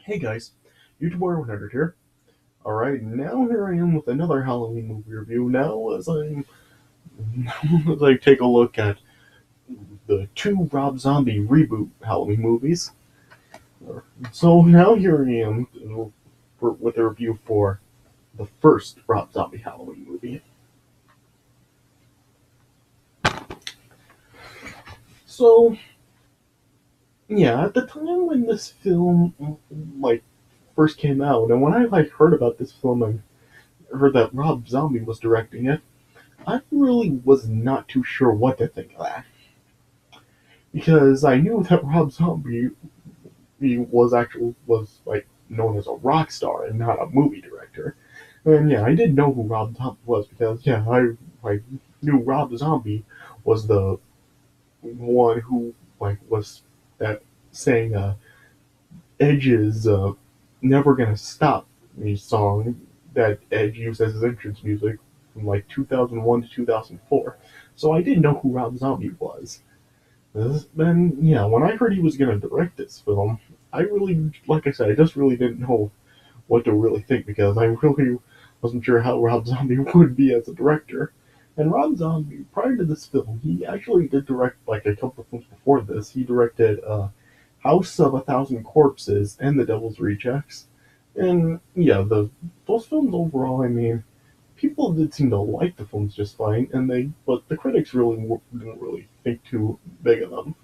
Hey guys, YouTube Warrior 100 here. Alright, now here I am with another Halloween movie review. Now as I take a look at the two Rob Zombie reboot Halloween movies. So now here I am with a review for the first Rob Zombie Halloween movie. So yeah, at the time when this film first came out, and when I heard about this film and heard that Rob Zombie was directing it, I really was not too sure what to think of that. Because I knew that Rob Zombie was known as a rock star and not a movie director. And yeah, I did know who Rob Zombie was because yeah, I knew Rob Zombie was the one who was that saying Edge is never gonna stop me song that Edge used as his entrance music from 2001 to 2004. So I did know who Rob Zombie was. Then yeah, when I heard he was gonna direct this film, I really, like I said, I just really didn't know what to really think because I really wasn't sure how Rob Zombie would be as a director. And Rob Zombie, prior to this film, he actually did direct a couple of films before this. He directed House of a Thousand Corpses and The Devil's Rejects. And yeah, the those films overall, I mean, people did seem to like the films just fine, but the critics didn't really think too big of them.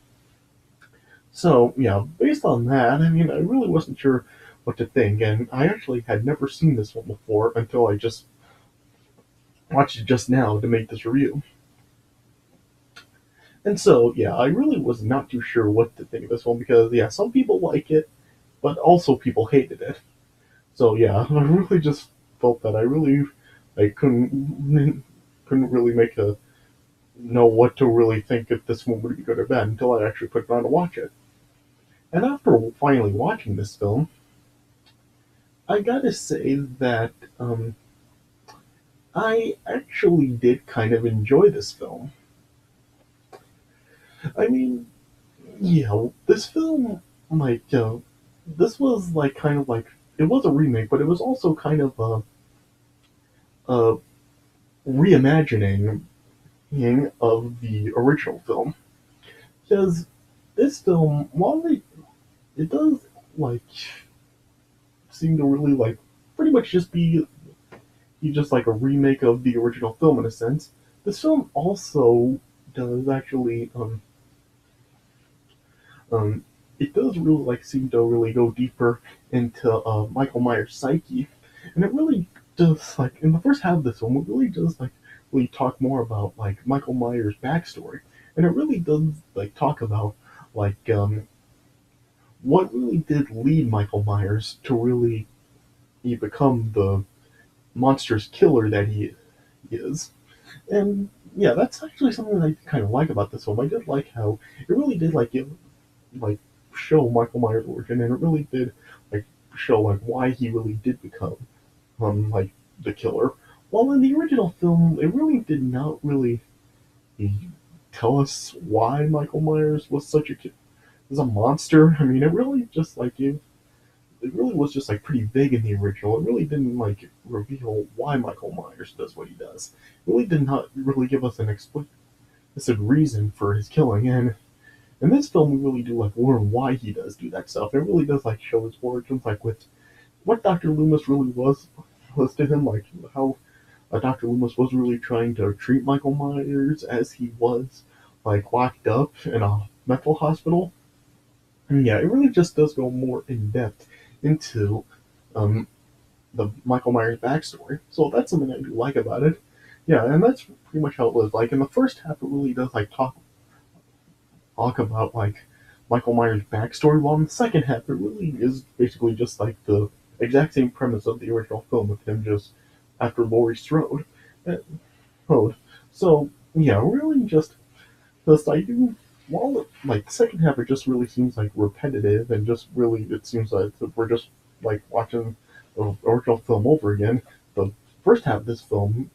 So yeah, based on that, I mean, I really wasn't sure what to think, and I actually had never seen this one before until I just watched it just now to make this review. And so yeah, I really was not too sure what to think of this one because yeah, some people like it, but also people hated it. So yeah, I really just felt that I couldn't really make a know what to really think if this one would be good or bad until I actually put it on to watch it. And after finally watching this film, I gotta say that I actually did kind of enjoy this film. I mean, yeah, this film, this was kind of it was a remake, but it was also kind of a reimagining of the original film. Because this film, it does like seem to really pretty much just be just like a remake of the original film in a sense. This film also does actually um it does really seem to really go deeper into Michael Myers' psyche, and it really does in the first half of this film it really does really talk more about Michael Myers' backstory, and it really does talk about what really did lead Michael Myers to really become the monstrous killer that he is. And yeah, that's actually something I kind of like about this film. I did like how it really did give like show Michael Myers' origin, and it really did like show why he really did become the killer. While in the original film, it really did not really tell us why Michael Myers was such was a monster. I mean, it really just it really was just pretty vague in the original. It really didn't reveal why Michael Myers does what he does. It really did not really give us an explicit reason for his killing. And in this film, we really do learn why he does do that stuff. It really does show his origins, with what Dr. Loomis really was to him, how Dr. Loomis was really trying to treat Michael Myers as he was locked up in a mental hospital. And yeah, it really just does go more in depth into um, the Michael Myers backstory. So that's something I do like about it. Yeah, and that's pretty much how it was. In the first half, it really does talk about Michael Myers' backstory, while in the second half, it really is basically just the exact same premise of the original film with him just after Laurie Strode. Uh, Strode. So yeah, really just I do while the second half it just really seems repetitive and just really it seems like we're just watching the original film over again. The first half of this film,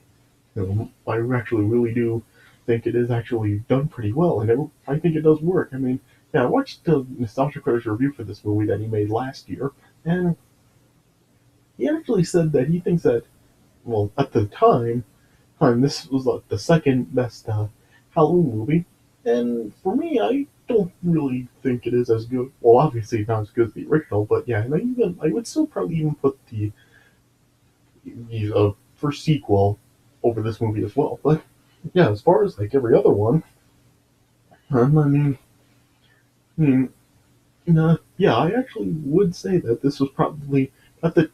I actually really do think it is actually done pretty well, and I think it does work. I mean, yeah, I watched the Nostalgia Critic's review for this movie that he made last year, and he actually said that he thinks that, well, at the time this was like the second best Halloween movie, and for me, I don't really think it is as good. Well, obviously not as good as the original, but yeah, and I would still probably even put the first sequel over this movie as well. But yeah, as far as like every other one, I mean, yeah, I actually would say that this was probably at the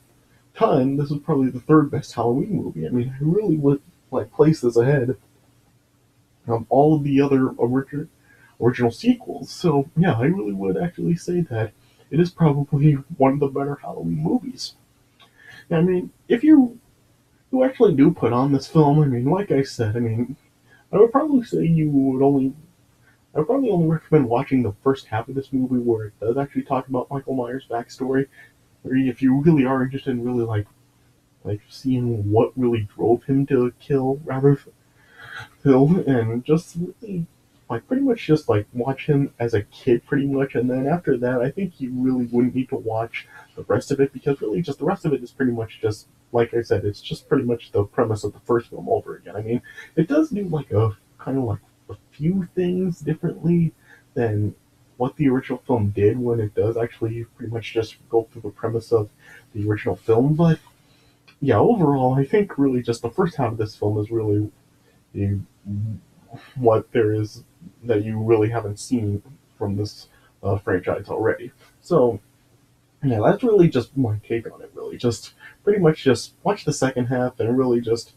time this was probably the third best Halloween movie. I mean, I really would like place this ahead of all of the other original sequels. So yeah, I really would actually say that it is probably one of the better Halloween movies. I mean, if you actually do put on this film, I mean, like I said, I mean, I would probably say you would only I would probably only recommend watching the first half of this movie where it does actually talk about Michael Myers' backstory. Or if you really are interested in really like seeing what really drove him to kill rather Hill and just really like pretty much just like watch him as a kid pretty much, and then after that I think you really wouldn't need to watch the rest of it because really just the rest of it is pretty much just like I said, it's just pretty much the premise of the first film over again. I mean, it does do like a kind of like a few things differently than what the original film did when it does actually pretty much just go through the premise of the original film, but yeah, overall I think really just the first half of this film is really the what there is that you really haven't seen from this franchise already. So yeah, that's really just my take on it. Really, just pretty much just watch the second half and really just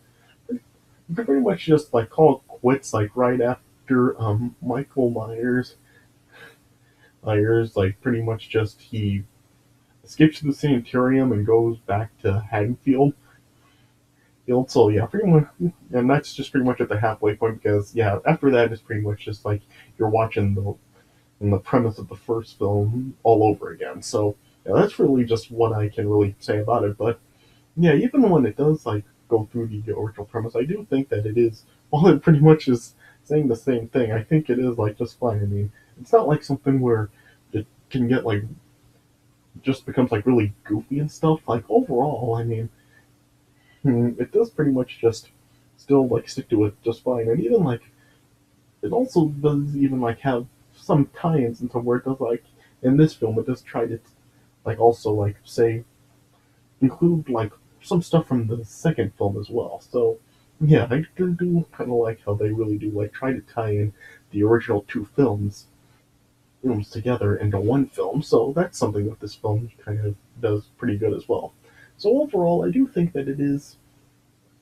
pretty much just like call it quits like right after Michael Myers like pretty much just he escapes to the sanitarium and goes back to Haddonfield. So yeah, pretty much, and that's just pretty much at the halfway point because yeah, after that it's pretty much just like you're watching the premise of the first film all over again. So yeah, that's really just what I can really say about it. But yeah, even when it does like go through the original premise, I do think that it is while it pretty much is saying the same thing. I think it is like just fine. I mean, it's not like something where it can get like just becomes like really goofy and stuff. Like overall, I mean, it does pretty much just still like stick to it just fine. And even like it also does even like have some tie-ins into where it does like in this film it does try to like also like say include like some stuff from the second film as well. So yeah, I do kind of like how they really do like try to tie in the original two films together into one film. So that's something that this film kind of does pretty good as well. So overall, I do think that it is.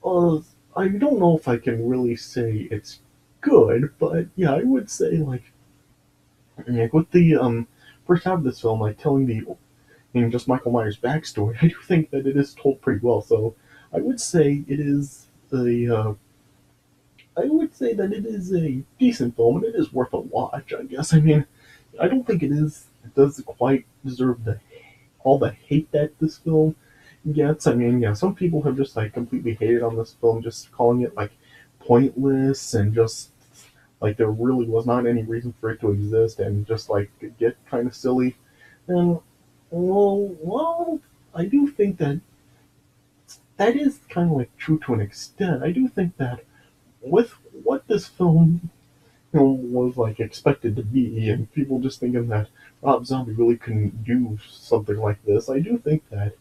Uh, I don't know if I can really say it's good, but yeah, I would say like with the first half of this film, like telling the just Michael Myers' backstory, I do think that it is told pretty well. So I would say it is I would say that it is a decent film and it is worth a watch. I guess. I mean, I don't think it is. It does quite deserve the all the hate that this film gets. I mean, yeah, some people have just like completely hated on this film, just calling it like pointless and just like there really was not any reason for it to exist and just like get kind of silly. And well, I do think that that is kind of like true to an extent. I do think that with what this film was like expected to be, and people just thinking that Rob Zombie really couldn't do something like this, I do think that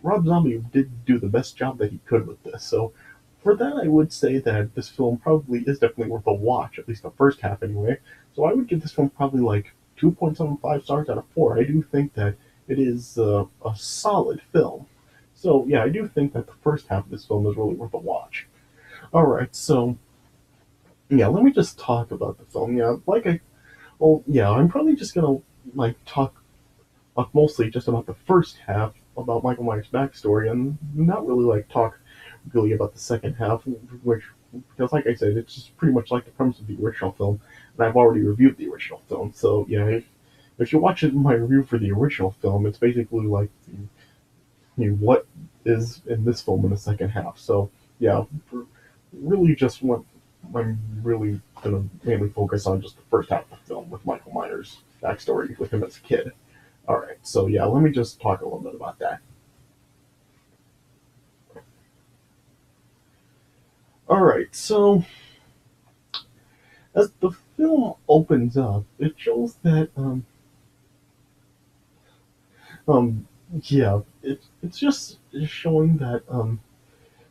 Rob Zombie did do the best job that he could with this. So for that, I would say that this film probably is definitely worth a watch, at least the first half anyway. So I would give this film probably like 2.75 stars out of 4. I do think that it is a solid film. So yeah, I do think that the first half of this film is really worth a watch. All right, so yeah, let me just talk about the film. Yeah, yeah, I'm probably just gonna like talk mostly just about the first half about Michael Myers' backstory, and not really like talk really about the second half, which because like I said, it's just pretty much like the premise of the original film, and I've already reviewed the original film. So yeah, if you watch my review for the original film, it's basically like what is in this film in the second half. So yeah, really just what I'm really gonna mainly focus on just the first half of the film with Michael Myers' backstory with him as a kid. All right, so yeah, let me just talk a little bit about that. All right, so as the film opens up, it shows that um yeah, it's just showing that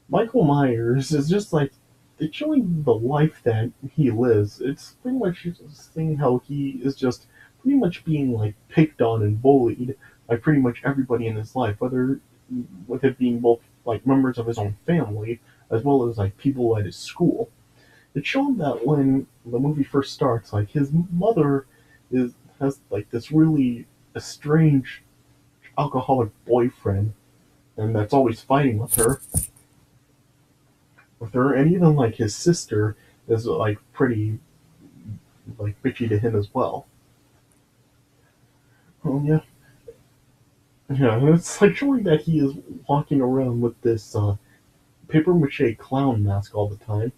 Michael Myers is just like it's showing the life that he lives. It's pretty much just seeing how he is just pretty much being like picked on and bullied by pretty much everybody in his life, whether with it being both like members of his own family as well as like people at his school. It's shown that when the movie first starts, like his mother is has like this really estranged alcoholic boyfriend, and that's always fighting with her, and even like his sister is like pretty like bitchy to him as well. Oh yeah, yeah, and it's like showing that he is walking around with this paper mache clown mask all the time,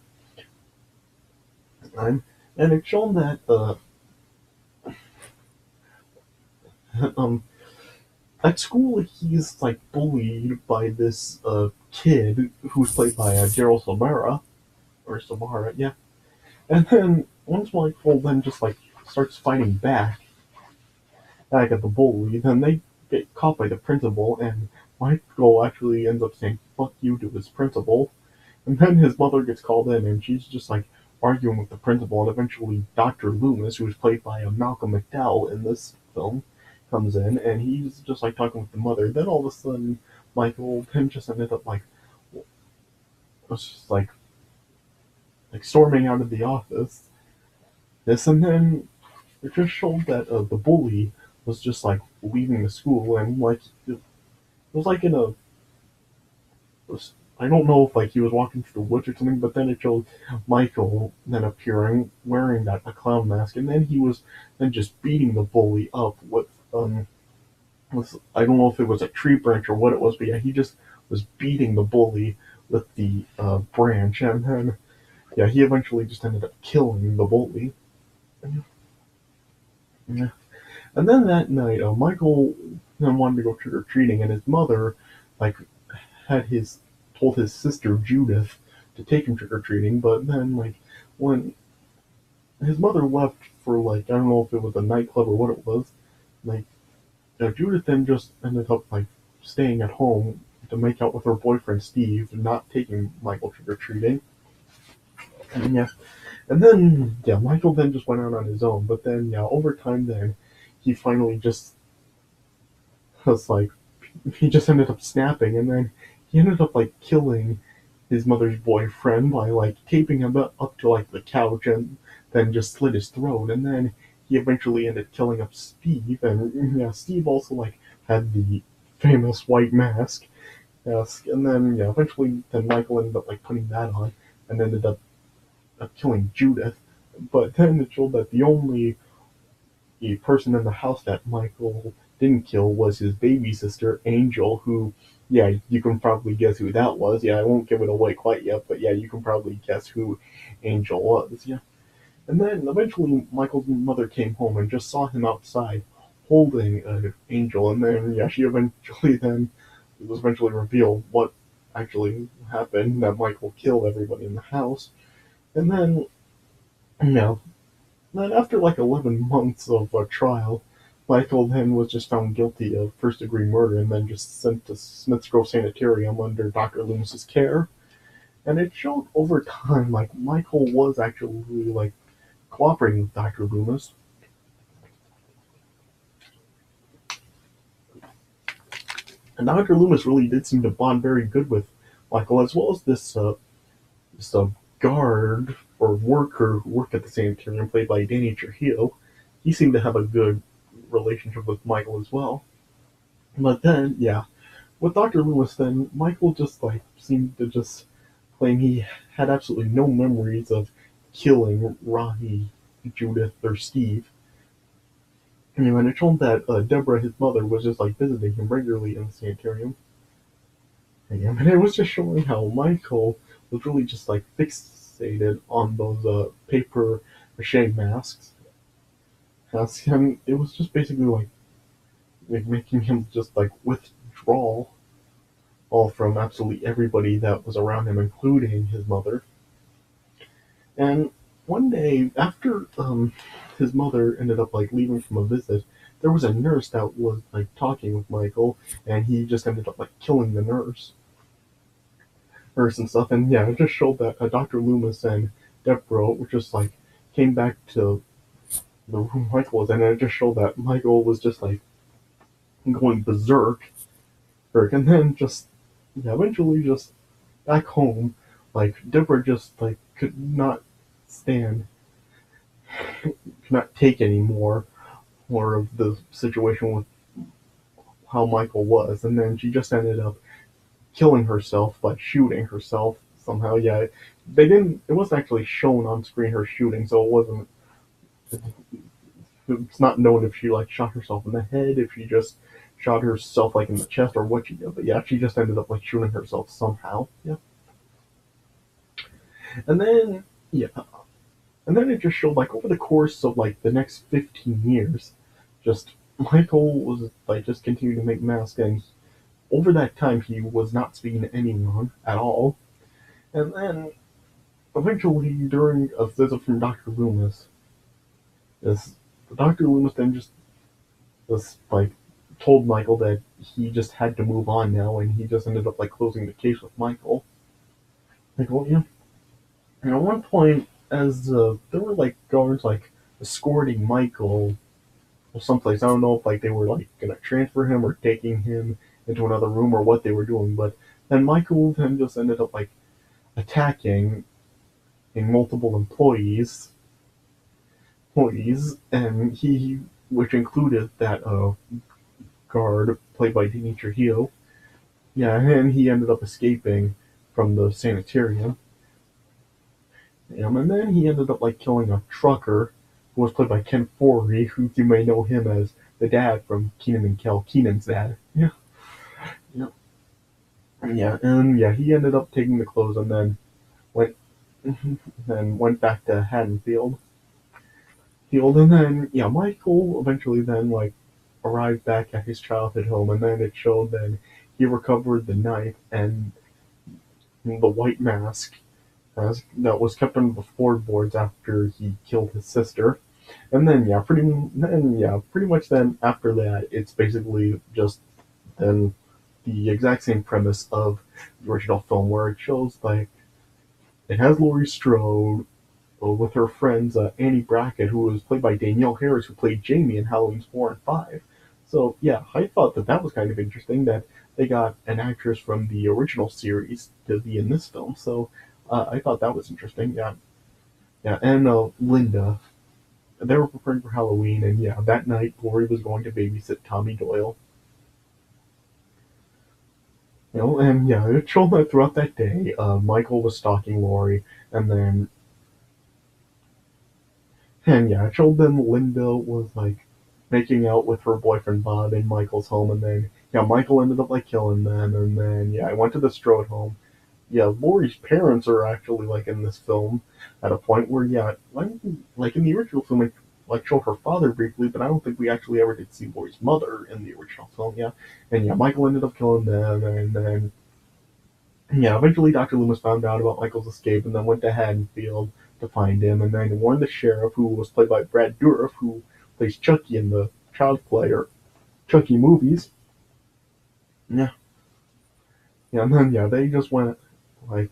and it's shown that um at school he's like bullied by this kid who's played by Daryl Sabara or Sabara, yeah, and then once Michael then just like starts fighting back at the bully, then they get caught by the principal, and Michael actually ends up saying "fuck you" to his principal, and then his mother gets called in, and she's just like arguing with the principal, and eventually Dr. Loomis, who is played by Malcolm McDowell in this film, comes in, and he's just like talking with the mother. Then all of a sudden, Michael then just ended up like was just like storming out of the office. This and then it just showed that the bully was just like leaving the school, and like it was like in a I don't know if like he was walking through the woods or something, but then it showed Michael then appearing wearing that a clown mask, and then he was then just beating the bully up with I don't know if it was a tree branch or what it was, but yeah, he just was beating the bully with the branch, and then yeah, he eventually just ended up killing the bully. Yeah. And then that night, Michael then wanted to go trick or treating, and his mother like had his told his sister Judith to take him trick or treating, but then like when his mother left for like I don't know if it was a nightclub or what it was, like Judith then just ended up like staying at home to make out with her boyfriend Steve and not taking Michael trick or treating. And yeah, and then yeah, Michael then just went out on his own, but then yeah, over time then he finally just was like he just ended up snapping, and then he ended up like killing his mother's boyfriend by like taping him up to like the couch and then just slit his throat, and then he eventually ended killing up Steve, and yeah, Steve also like had the famous white mask, and then yeah, eventually then Michael ended up like putting that on and ended up killing Judith, but then it showed that the only person in the house that Michael didn't kill was his baby sister, Angel, who, yeah, you can probably guess who that was. Yeah, I won't give it away quite yet, but yeah, you can probably guess who Angel was. Yeah. And then eventually Michael's mother came home and just saw him outside holding Angel, and then, yeah, she eventually then, it was eventually revealed what actually happened, that Michael killed everybody in the house. And then, you know, then, after like 11 months of a trial, Michael then was just found guilty of first degree murder and then just sent to Smith's Grove Sanitarium under Dr. Loomis's care. And it showed over time, like, Michael was actually like cooperating with Dr. Loomis. And Dr. Loomis really did seem to bond very good with Michael, as well as this guard or worker who worked at the sanitarium, played by Danny Trujillo. He seemed to have a good relationship with Michael as well. But then, yeah, with Dr. Loomis, then Michael just like seemed to just claim he had absolutely no memories of killing Ronnie, Judith, or Steve. And it told that Deborah, his mother, was just like visiting him regularly in the sanitarium. And it was just showing how Michael was really just like fixed fixated on those paper mache masks, and it was just basically like making him just like withdraw all from absolutely everybody that was around him, including his mother. And one day, after his mother ended up like leaving from a visit, there was a nurse that was like talking with Michael, and he just ended up like killing the nurse and stuff. And yeah, it just showed that Dr. Loomis and Deborah just like came back to the room Michael was in, and it just showed that Michael was just like going berserk, and then just yeah, eventually just back home, like Deborah just like could not stand, could not take any more of the situation with how Michael was, and then she just ended up killing herself by shooting herself somehow. Yeah, they didn't. It wasn't actually shown on screen her shooting, so it wasn't. It's not known if she like shot herself in the head, if she just shot herself like in the chest, or what she did. But yeah, she just ended up like shooting herself somehow. Yeah, and then yeah, and then it just showed like over the course of like the next 15 years, just Michael was like just continuing to make masks, and over that time he was not speaking to anyone at all. And then eventually, during a visit from Dr. Loomis, is Dr. Loomis then just like told Michael that he just had to move on now, and he just ended up like closing the case with Michael. Like, well, yeah. And at one point, as there were like guards like escorting Michael or someplace, I don't know if like they were like gonna transfer him or taking him into another room or what they were doing, but then Michael then just ended up like attacking multiple and he, which included that guard played by Danny Trujillo. Yeah, and he ended up escaping from the sanitarium. And then he ended up like killing a trucker who was played by Ken Foree, who you may know him as the dad from Keenan and Kel, Keenan's dad. Yeah, yeah, yeah, and yeah, he ended up taking the clothes and then went went back to Haddonfield. And then yeah, Michael eventually then like arrived back at his childhood home, and then it showed that he recovered the knife and the white mask that was kept under the floorboards after he killed his sister. And pretty much then after that, it's basically just then the exact same premise of the original film, where it shows like it has Laurie Strode with her friends Annie Brackett, who was played by Danielle Harris, who played Jamie in Halloween's 4 and 5. So yeah, I thought that that was kind of interesting that they got an actress from the original series to be in this film. So I thought that was interesting. Yeah, yeah, and Linda. They were preparing for Halloween, and yeah, that night Laurie was going to babysit Tommy Doyle. And yeah, it showed that throughout that day, Michael was stalking Laurie, and then and yeah, it showed then Linda was like making out with her boyfriend Bob in Michael's home, and then yeah, Michael ended up like killing them, and then yeah, I went to the Strode home. Yeah, Laurie's parents are actually like in this film at a point where yeah, like in the original film, it like showed her father briefly, but I don't think we actually ever did see Laurie's mother in the original film. Yeah, and yeah, Michael ended up killing them, and then yeah, eventually Dr. Loomis found out about Michael's escape, and then went to Haddonfield to find him, and then warned the sheriff, who was played by Brad Dourif, who plays Chucky in the Child's Play or Chucky movies. Yeah, yeah, and then yeah, they just went like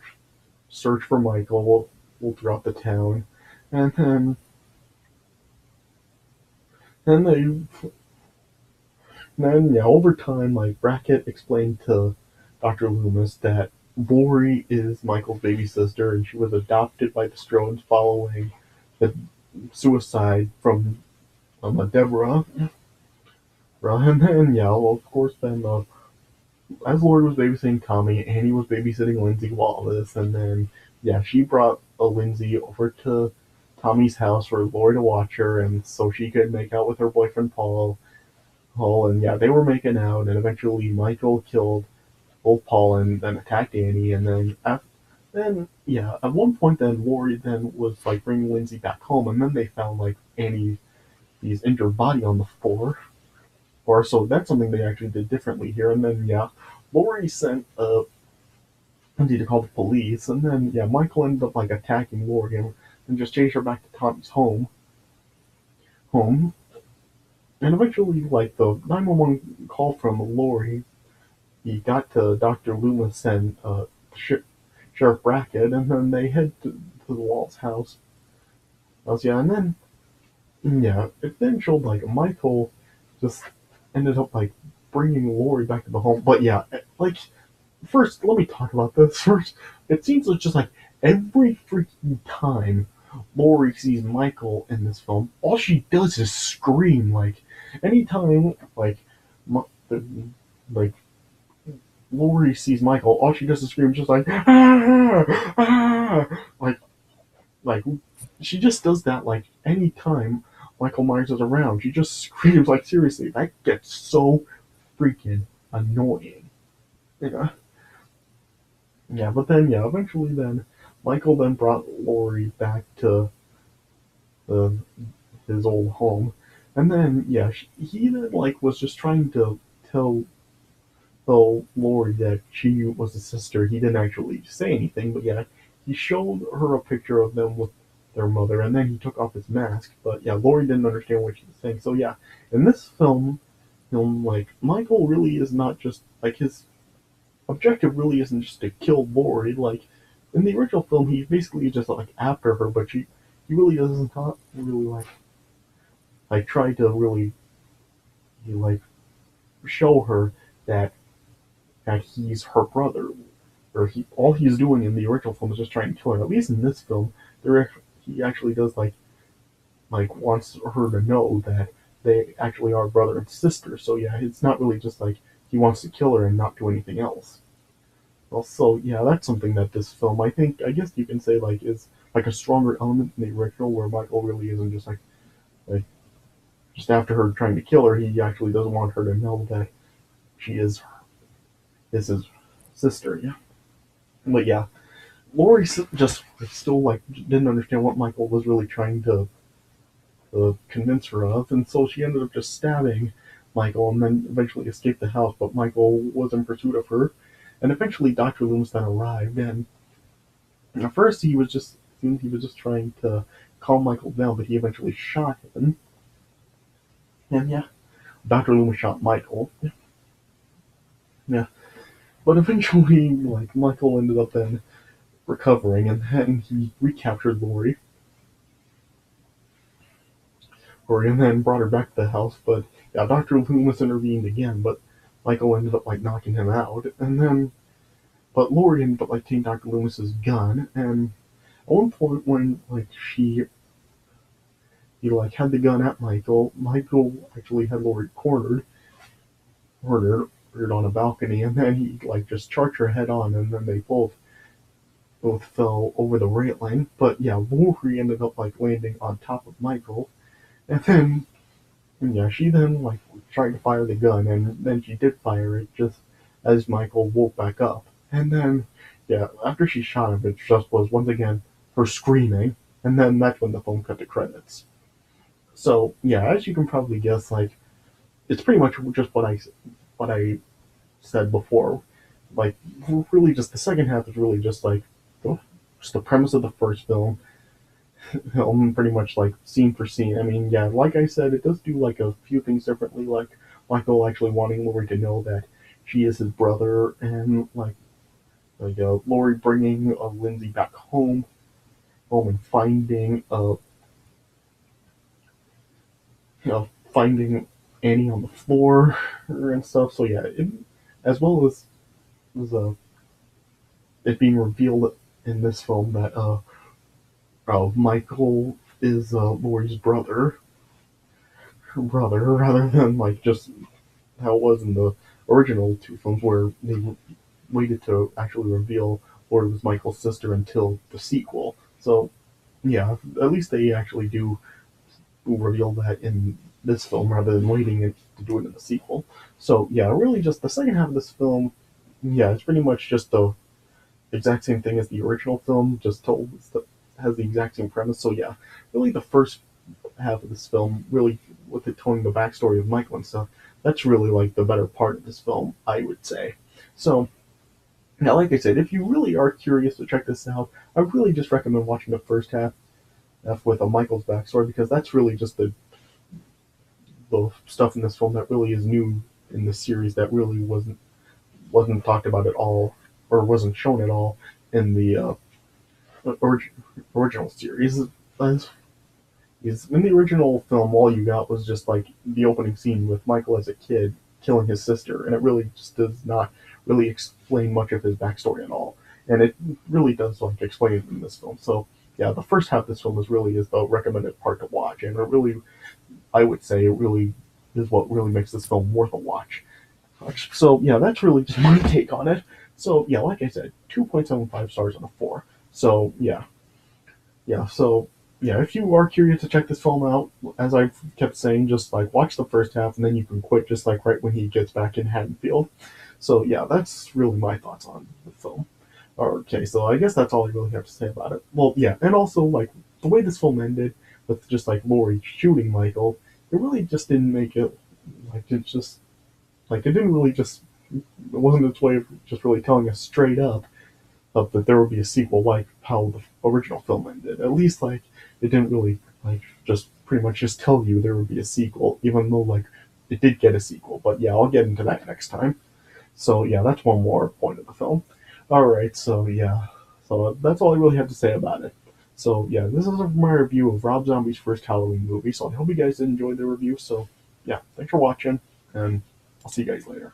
search for Michael throughout the town, and then yeah, over time, like Brackett explained to Dr. Loomis that Lori is Michael's baby sister, and she was adopted by the Strodes following the suicide from Deborah. And then yeah, well, of course, then as Lori was babysitting Tommy, Annie was babysitting Lindsay Wallace, and then yeah, she brought Lindsay over to Tommy's house for Lori to watch her, and so she could make out with her boyfriend Paul. And yeah, they were making out, and eventually Michael killed both Paul and then attacked Annie, and then Then yeah, at one point then Lori then was like bringing Lindsay back home, and then they found like Annie's injured body on the floor. Or so that's something they actually did differently here. And then yeah, Lori sent Lindsay to call the police, and then yeah, Michael ended up like attacking Lori and just chased her back to Tommy's home. And eventually, like the 911 call from Lori, he got to Dr. Loomis and Sheriff Brackett, and then they head to the Walt's house. Yeah, and then yeah, it then showed like Michael just ended up like bringing Lori back to the home. But yeah, like first, let me talk about this first. It seems it's just like every freaking time Lori sees Michael in this film, all she does is scream. Like anytime, like Lori sees Michael, all she does is scream, just like ah, ah, like she just does that like anytime Michael Myers is around. She just screams like seriously. That gets so freaking annoying. Yeah, yeah. But then yeah, eventually then Michael then brought Lori back to the his old home, and then yeah, he then like was just trying to tell Lori that she was a sister. He didn't actually say anything, but yeah, he showed her a picture of them with their mother, and then he took off his mask. But yeah, Lori didn't understand what she was saying. So yeah, in this film like Michael really is not just like his objective really isn't just to kill Lori. Like in the original film, he's basically just like after her, but he really doesn't not really like try to really like show her that he's her brother, or he all he's doing in the original film is just trying to kill her. At least in this film, he actually does like wants her to know that they actually are brother and sister. So yeah, it's not really just like he wants to kill her and not do anything else. Also, yeah, that's something that this film, I guess you can say like is like a stronger element in the original, where Michael really isn't just like just after her trying to kill her, he actually doesn't want her to know that she is his sister. Yeah, but yeah, Lori just still like didn't understand what Michael was really trying to convince her of, and so she ended up just stabbing Michael and then eventually escaped the house. But Michael was in pursuit of her, and eventually Dr. Loomis then arrived. And at first he was just trying to calm Michael down, but he eventually shot him. And yeah, Dr. Loomis shot Michael. Yeah, but eventually, like Michael ended up then recovering, and then he recaptured Lori, and then brought her back to the house. But yeah, Doctor Loomis intervened again, but Michael ended up like knocking him out, and then but Lori ended up like taking Doctor Loomis's gun, and at one point when like he like had the gun at Michael actually had Lori cornered on a balcony, and then he like just charged her head on, and then they both fell over the railing. But yeah, Lori ended up like landing on top of Michael, and then and yeah, she then like tried to fire the gun, and then she did fire it just as Michael woke back up. And then yeah, after she shot him, it just was once again her screaming, and then that's when the film cut to credits. So yeah, as you can probably guess, like it's pretty much just what I said before. Like really, just the second half is really just like just the premise of the first film, pretty much like scene for scene. I mean, yeah, like I said, it does do like a few things differently, like Michael actually wanting Lori to know that she is his brother, and Lori bringing Lindsay back home and finding Annie on the floor and stuff. So yeah, as well as it being revealed in this film that Michael is Lori's brother, rather than like just how it was in the original two films, where they waited to actually reveal Lori was Michael's sister until the sequel. So yeah, at least they actually do reveal that in this film rather than waiting to do it in the sequel. So yeah, really just the second half of this film, yeah, it's pretty much just exact same thing as the original film, just told has the exact same premise. So yeah, really the first half of this film, really with it telling the backstory of Michael and stuff, that's really like the better part of this film, I would say. So now, like I said, if you really are curious to check this out, I really just recommend watching the first half with a Michael's backstory because that's really just the stuff in this film that really is new in the series that really wasn't talked about at all or wasn't shown at all in the orig- original series. As is in the original film, all you got was just like the opening scene with Michael as a kid killing his sister, and it really just does not really explain much of his backstory at all. And it really does like explain it in this film. So yeah, the first half of this film is the recommended part to watch, and it really, I would say, it really is what really makes this film worth a watch. So yeah, that's really just my take on it. So yeah, like I said, 2.75 stars on a 4. So so yeah, if you are curious to check this film out, as I've kept saying, just like watch the first half and then you can quit just like right when he gets back in Haddonfield. So yeah, that's really my thoughts on the film. Okay, so I guess that's all I really have to say about it. Well, yeah, and also like the way this film ended with just like Laurie shooting Michael, it really just didn't make it like it just like it didn't really just it wasn't its way of just really telling us straight up of that there would be a sequel like how the original film ended. At least like it didn't really like just pretty much just tell you there would be a sequel, even though like it did get a sequel. But yeah, I'll get into that next time. So yeah, that's one more point of the film. All right, so yeah, so that's all I really have to say about it. So yeah, this is my review of Rob Zombie's first Halloween movie. So I hope you guys enjoyed the review. So yeah, thanks for watching, and I'll see you guys later.